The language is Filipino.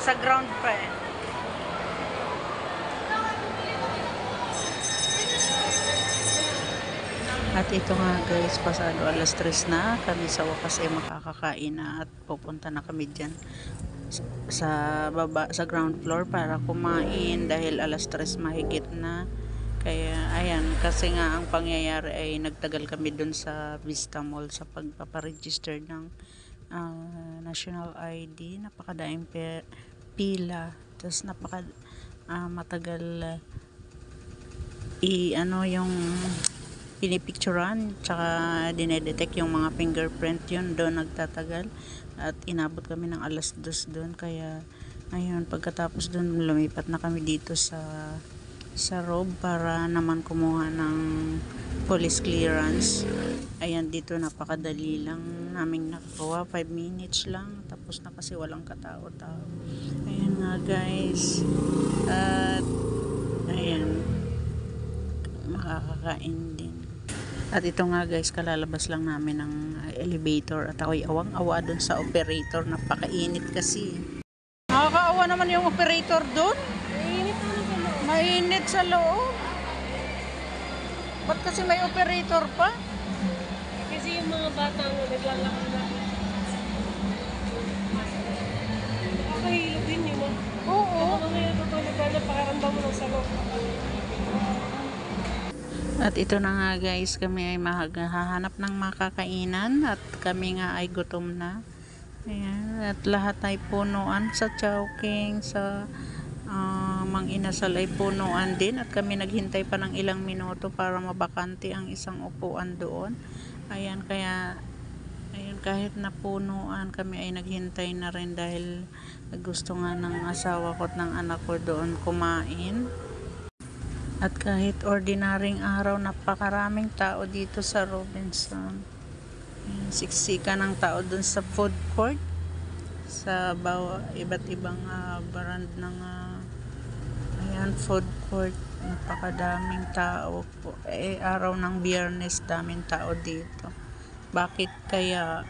nasa ground pa eh. At ito nga guys, pasado alas 3 na, kami sa wakas ay makakakain na at pupunta na kami dyan sa baba, sa ground floor para kumain dahil alas 3 mahigit na. Kaya ayan, kasi nga ang pangyayari ay nagtagal kami dun sa Vista Mall sa pagpaparegister ng national ID. Napakadaing pila, tapos matagal yung pinipicturan, tsaka dinedetect yung mga fingerprint, yun doon nagtatagal at inabot kami ng alas 2 doon. Kaya ayun, pagkatapos doon lumipat na kami dito sa Rob para naman kumuha ng police clearance. Ayan, dito napakadali lang naming nakakuha, 5 minutes lang, tapos na kasi walang katao-tao. Ayan nga guys, at ayan, makakakain din. At ito nga guys, kalalabas lang namin ng elevator at ako'y awang-awa dun sa operator. Napakainit kasi. Nakakaawa naman yung operator dun. Mainit sa loob. Ba't kasi may operator pa? Kasi yung mga bata nga naglalakad na. Nakakahilo din yun. Oo. Ako ngayon tutulog ka na pakaramdam mo ng salok. At ito na nga guys, kami ay hahanap ng makakainan at kami nga ay gutom na. Ayan, at lahat ay punuan sa Chowking, sa Mang Inasal ay punuan din at kami naghintay pa ng ilang minuto para mabakante ang isang upuan doon. Ayan, kaya ayun, kahit napunuan kami ay naghintay na rin dahil gusto nga ng asawa ko at ng anak ko doon kumain. At kahit ordinaryong araw, napakaraming tao dito sa Robinson. Ayan, siksika ng tao dun sa food court, sa iba't ibang brand ng ayan, food court. Napakadaming tao po. Araw ng Biyernes, daming tao dito. Bakit kaya?